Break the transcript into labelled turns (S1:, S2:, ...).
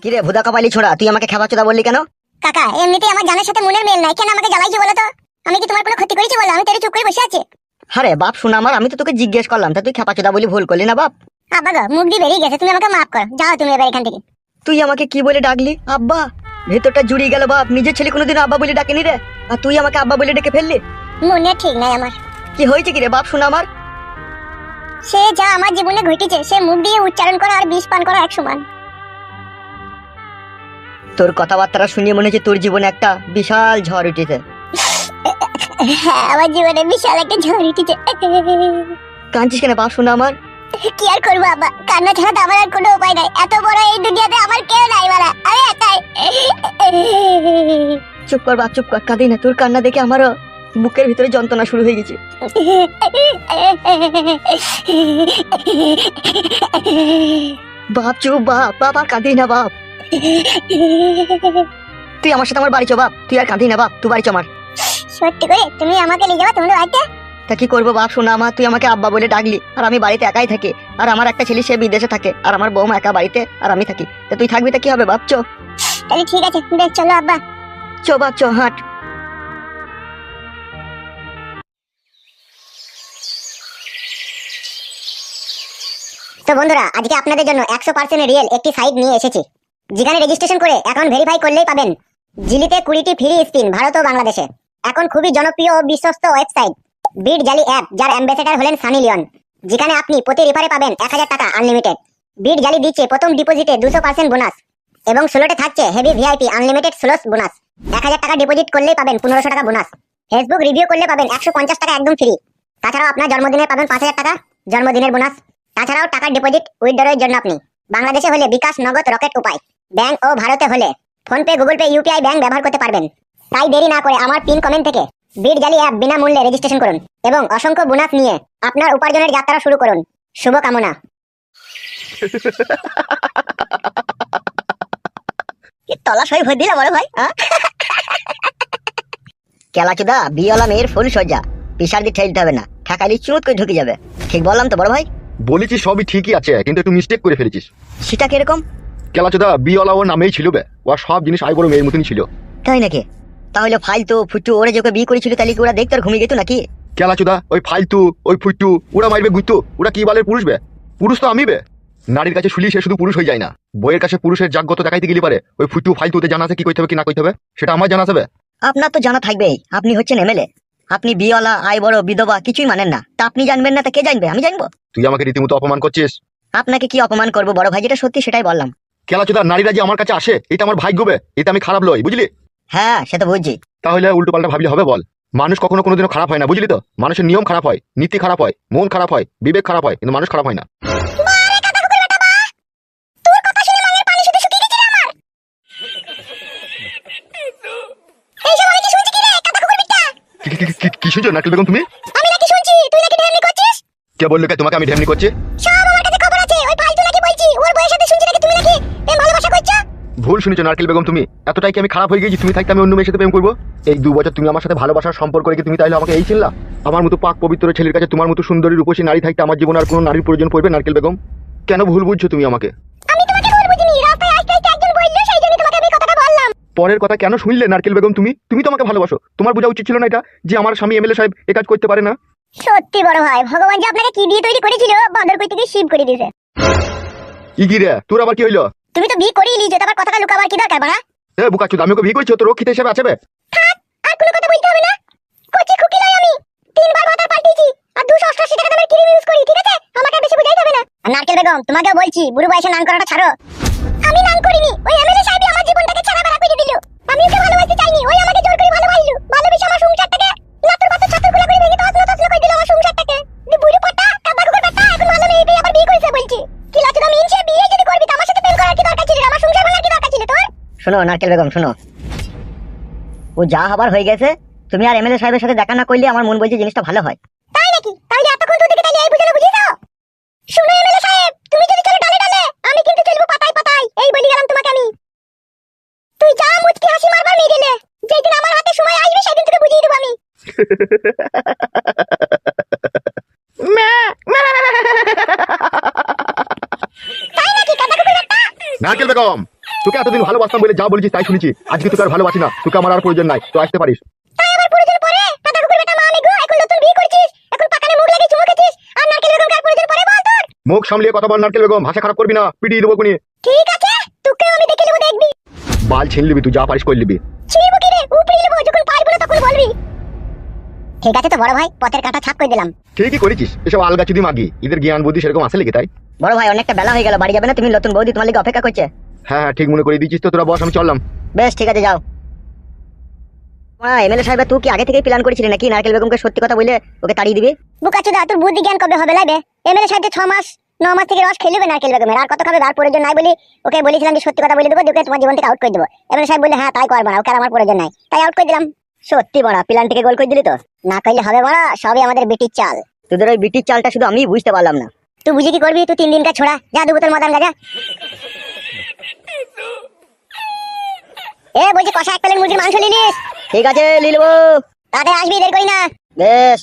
S1: কি রে ভুদা কপালি ছোড়া, তুই আমাকে খেপাচোদা বললি কেন?
S2: কাকা এমনিতেই আমার জানের সাথে মনের মেল নাই, কেন আমাকে জ্বালাইছো বলো তো? আমি কি তোমার কোনো ক্ষতি করেছি বলো? আমি তোরে চুপ করে বসে আছি।
S1: আরে বাপ শোনা আমার, আমি তো তোকে জিজ্ঞেস করলাম, তা তুই খেপাচোদা বলি ভুল করলি না বাপ?
S2: আব্বা গো, মুখ দিয়ে বেরিয়ে গেছে, তুমি আমাকে মাফ করো, যাও তুমি এবার এখান থেকে।
S1: তুই আমাকে কি বলে ডাকলি আব্বা? ভেতরটা জুড়িয়ে গেল বাপ, নিজের ছেলে কোনোদিন আব্বা বলে ডাকেনি রে, আর তুই আমাকে আব্বা বলে ডেকে ফেললি।
S2: মনে ঠিক নাই আমার।
S1: কি হয়েছে কি রে বাপ শোনা আমার?
S2: সে যা আমার জীবনে ঘটেছে সে মুখ দিয়ে উচ্চারণ করা আর বিষ পান করা এক সমান।
S1: তোর কথাবার্তা শুনিয়ে মনে হচ্ছে তোর জীবনে একটা বিশাল ঝড় উঠেছে।
S2: হ্যাঁ, আমার জীবনে বিশাল একটা ঝড় উঠেছে।
S1: কাঁদছিস কেন বাপ শোনা আমার?
S2: কি আর করবো আব্বা, কান্না ছাড়া তো আমার আর কোনো উপায় নাই। এত বড় এই দুনিয়াতে আমার কেউ নাই বাড়া, আমি একাই।
S1: চুপ কর বাপ চুপ কর, কাঁদি না, তোর কান্না দেখে আমারও বুকের ভিতরে যন্ত্রণা শুরু হয়ে গেছে। বাপ চুপ বাপ, বাপ আর কাঁদি না বাপ। তুই আমার সাথে আমার বাড়ি চ বাপ, তুই আর কাঁদি না বাপ, তুই বাড়ি চ আমার।
S2: সত্যি করে তুমি আমাকে নিয়ে যাবা তোমাদের বাড়িতে?
S1: তা কি করবো বাপ শোনা আমার, তুই আমাকে আব্বা বলে ডাকলি, আর আমি বাড়িতে একাই থাকি, আর আমার একটা ছেলে সে বিদেশে থাকে, আর আমার বৌমা একা বাড়িতে, আর আমি থাকি। তা তুই থাকবি তা কি হবে বাপ? চো
S2: তাহলে ঠিক আছে, বেশ চলো আব্বা।
S1: চো বাপ চো, হাঁট।
S2: তো বন্ধুরা, আজকে আপনাদের জন্য 100% রিয়েল একটি সাইট নিয়ে এসেছি, যেখানে রেজিস্ট্রেশন করে অ্যাকাউন্ট ভেরিফাই করলেই পাবেন জিলিতে 20টি ফ্রি স্পিন ভারত ও বাংলাদেশে। এখন খুবই জনপ্রিয় ও বিশ্বস্ত ওয়েবসাইট বিট জালি অ্যাপ, যার অ্যাম্বাসেডর হলেন সানি লিওন, যেখানে আপনি প্রতি রেফারে পাবেন 1000 টাকা আনলিমিটেড। বিট জালি দিচ্ছে প্রথম ডিপোজিটে 200% বোনাস, এবং 16টে থাকছে হেভি ভিআইপি আনলিমিটেড স্লোস বোনাস। 1000 টাকা ডিপোজিট করলেই পাবেন 1500 টাকা বোনাস। ফেসবুক রিভিউ করলে পাবেন 150 টাকা একদম ফ্রি। তাছাড়াও আপনার জন্মদিনে পাবেন 5000 টাকা জন্মদিনের বোনাস। তাছাড়াও টাকা ডিপোজিট উইথড্রয়ের জন্য আপনি বাংলাদেশে হলে বিকাশ, নগদ, রকেট উপায়, ব্যাংক ও ভারতে হলে PhonePe, Google pay, UPI bank ব্যবহার করতে পারবেন। তাই দেরি না করে আমার পিন কমেন্ট থেকে বিট জালি অ্যাপ বিনামূল্যে রেজিস্ট্রেশন করুন এবং অসংখ্য বোনাস নিয়ে আপনার উপার্জনের যাত্রা শুরু করুন। শুভকামনা।
S1: কি তলাশ হয়ে ভর দিলা বড় ভাই? কেলাচোদা বিয়েওয়ালা মেয়ের ফুল সজ্জা, পিসার দিয়ে ঠেলতে হবে না, ঠেকালি চুমুত করে ঢুকে যাবে। ঠিক বললাম তো বড় ভাই?
S3: বলেছি সবই ঠিকই আছে, কিন্তু একটু মিস্টেক করে ফেলেছিস।
S1: সেটা কিরকম?
S3: কেলাচোদা বিওলা ওর নামেই ছিল বে, ও সব জিনিস আই বড় মেয়ের মতনই ছিল।
S1: তাই নাকি? তাহলে ফালতু ফুটু ওরা যে ওকে বিয়ে করেছিল, তাহলে কি ওরা দেখতে আর ঘুমিয়ে গেত নাকি?
S3: কেলাচোদা ওই ফালতু ওই ফুট্টু ওরা মারবে গুইতো, ওরা কি বালের পুরুষ বে? পুরুষ তো আমি বে। নারীর কাছে শুলি সে শুধু পুরুষ হয়ে যায় না, বইয়ের কাছে পুরুষের জাগ্রত দেখাইতে গেলে পারে ওই ফুটু ফালতুতে জানা আছে কি করতে হবে কি না করতে হবে, সেটা আমার জানা আছে।
S1: আপনার তো জানা থাকবেই, আপনি হচ্ছেন এমএলএ, আপনি বিয়েওয়ালা আই বড় বিধবা কিছুই মানেন না, তা আপনি জানবেন না তা কে জানবে? আমি জানবো?
S3: তুই আমাকে রীতিমতো অপমান করছিস।
S1: আপনাকে কি অপমান করবো বড় ভাই? যেটা সত্যি সেটাই বললাম।
S3: কেলাচোদা নারীরা যে আমার কাছে আসে এটা আমার ভাগ্য বে, এটা আমি খারাপ লই, বুঝলি?
S1: হ্যাঁ সে তো বুঝছি।
S3: তাহলে উল্টো পাল্টা ভাবলে হবে বল? মানুষ কখনো কোনোদিনও খারাপ হয় না, বুঝলি তো? মানুষের নিয়ম খারাপ হয়, নীতি খারাপ হয়, মন খারাপ হয়, বিবেক খারাপ হয়, কিন্তু মানুষ খারাপ হয় না। কি শুনছো নারকেল বেগম তুমি?
S2: আমি নাকি শুনছি তুই নাকি ঢেমনি করছিস?
S3: কে বললো কে তোমাকে আমি ঢেমনি করছি?
S2: সব আমার কাছে খবর আছে, ওই ফালতু নাকি বলছি ওর বউয়ের সাথে শুনছি নাকি তুমি নাকি প্রেম ভালোবাসা করছো।
S3: ভুল শুনেছো নারকেল বেগম তুমি। এতটাই কি আমি খারাপ হয়ে গেছি তুমি থাকতে আমি অন্য মেয়ের সাথে প্রেম করবো? এই 2 বছর তুমি আমার সাথে ভালোবাসার সম্পর্ক রেখে তুমি তাইলে আমাকে এই চিনলা? আমার মতো পাক পবিত্র ছেলের কাছে তোমার মতো সুন্দরী রূপসী নারী থাকতে আমার জীবনে আর কোনো নারীর প্রয়োজন পড়বে নারকেল বেগম? কেন ভুল বুঝছো তুমি আমাকে?
S2: আমি তোমাকে ভুল বুঝিনি, রাস্তায় আসতে আসতে একজন বললো সেই জন্য তোমাকে আমি কথাটা বললাম।
S3: পরের কথা কেন শুনলে নারকেল বেগম? তুমি তো আমাকে ভালোবাসো, তোমার বোঝা উচিত ছিল না এটা যে আমার স্বামী এমএলএ সাহেব এ কাজ করতে পারে না?
S2: সত্যি বড় ভাই, ভগবান যে আপনাকে কি দিয়ে তৈরি করেছিল বাঁদর কই থেকে শিব করে দিয়েছে।
S3: কি রে তোর আবার কি হইলো?
S2: তুমি তো বিয়ে করেই লিয়েছো, তারপর কথাটা লুকাবার কি দরকার বাড়া?
S3: এ বুকাচুদ, আমি ওকে বিয়ে করেছি, তো রক্ষিত হিসেবে আছে বে।
S2: আর কোনো কথা বলতে হবে না, কোচি খুকি নয় আমি, 3বার ভাতার পাল্টিয়েছি আর 288 টাকা দামের ক্রিম ইউজ করি, ঠিক আছে? আমাকে আর বেশি বুঝাইতে হবে না। আর নারকেল বেগম তোমাকেও বলছি, বুড়ো বয়সে নান করাটা ছাড়ো। আমি নান করিনি, ওই এমএলএ সাহেবই আমার জীবনটাকে ছাড়া বেড়া করে দিল। আমি ওকে ভালোবাসতে চাইনি, ওই আমাকে জোর করে ভালোবাসলো, ভালোবেসে আমার সংসারটাকে লাতুর বাতুর ছাতুর গুলা করে ভেঙে তছনছ করে দিল আমার সংসারটাকে। বুড়ো পাটা কাদা কুকুর পাটা এখন ভালো মেয়ে পেয়ে আবার বিয়ে করেছে বলছি। কি লাচু দাম ইনছে বিয়ে যদি করবি তো আমার সাথে প্রেম করার কি দরকার ছিল? আমার সংসার ভাঙার কি দরকার ছিল তোর?
S1: শোনো নারকেল বেগম শোনো, ও যা হবার হয়ে গেছে, তুমি আর এমএলএ সাহেবের সাথে দেখা না করলে আমার মন বলছে জিনিসটা ভালো হয়।
S2: তাই নাকি? তাহলে এতক্ষণ তোদেরকে তাহলে এই বুঝানো বুঝিয়ে দাও। শুনো এমএলএ সাহেব, তুমি যদি চলো ডালে ডালে, আমি কিন্তু চলবো পাতায় পাতায়, এই বলি গেলাম তোমাকে আমি। তুই যা মুচকি হাসি মারবার মেরেলে, যেদিন আমার হাতে সময় আসবে সেদিন তোকে বুঝিয়ে দেবো আমি। তাই নাকি কাদা কুকুর একটা?
S3: নারকেল বেগম তোকে এতদিন ভালোবাসতাম বলে যা বলেছিস তাই শুনেছি, আজকে তোকে আর ভালোবাসি না, তোকে আমার আর প্রয়োজন নাই, তো আসতে পারিস।
S2: তাই আবার প্রয়োজন পড়ে? দাদা কুকুর বেটা মা আমি গো, এখন নতুন বিয়ে করেছিস, এখন পাকানে মুখ লাগিয়ে চুমু খেছিস, আর নারকেল বেগম কার প্রয়োজন পড়ে বল তোর?
S3: মুখ সামলিয়ে কথা বল নারকেল বেগম, ভাষা খারাপ করবি না, পিটিয়ে দেবো কোনি।
S2: ঠিক আছে, তোকেও আমি দেখে নেবো, দেখবি।
S3: বাল ছিন লিবি, তুই যা পারিস করে লিবি।
S2: ছিড়বো কি রে, উপড়ে নেবো, যখন পারবো না তখন বলবি। ঠিক আছে তো বড় ভাই, পথের কাঁটা ছাপ করে দিলাম।
S3: ঠিকই করেছিস, এসব আলগা চুদি মাগি, এদের জ্ঞান বুদ্ধি সেরকম আসে লেগে তাই।
S1: বড় ভাই অনেকটা বেলা হয়ে গেল, বাড়ি যাবে না তুমি? নতুন বৌদি তোমার লিগে অপেক্ষা করছে।
S3: হ্যাঁ হ্যাঁ ঠিক মনে করে দিচ্ছিস তো, তোরা বস, আমি চললাম।
S1: বেশ ঠিক আছে, যাও। এমএলএ সাহেব, তুই কি আগে থেকেই প্ল্যান করেছিলি নাকি নারকেল বেগমকে সত্যি কথা বলে ওকে তাড়িয়ে দিবি?
S2: বুকাচোদা, তোর বুদ্ধি জ্ঞান কবে হবে লাইবে? এমএলএ সাহেব 6 মাস 9 মাস থেকে রস খেলবে নারকেল বেগমের, আর কত খাবে? আর প্রয়োজন নাই বলি ওকে বলেছিলাম যে সত্যি কথা বলে দেবো, দেখে তোমার জীবন থেকে আউট করে দেবো। এমএলএ সাহেব বললে হ্যাঁ তাই করবো না, ওকে আর আমার প্রয়োজন নাই, তাই আউট করে দিলাম।
S1: সত্যি বড়া, প্ল্যানটিকে গোল করে দিলি তো?
S2: না কইলে হবে বড়, সবই আমাদের বিটির চাল।
S1: তোদের ওই বিটির চালটা শুধু আমি বুঝতে পারলাম না।
S2: তুই বুঝি কি করবি? তুই 3 দিনকার ছোড়া, যা 2 বোতল মদান গাজা। বলছি কষা 1 প্লেট মুরগির মাংস নিলিস?
S1: ঠিক আছে, লিলবো।
S2: তাড়াতাড়ি আসবি, দেরি করি না।
S1: বেশ।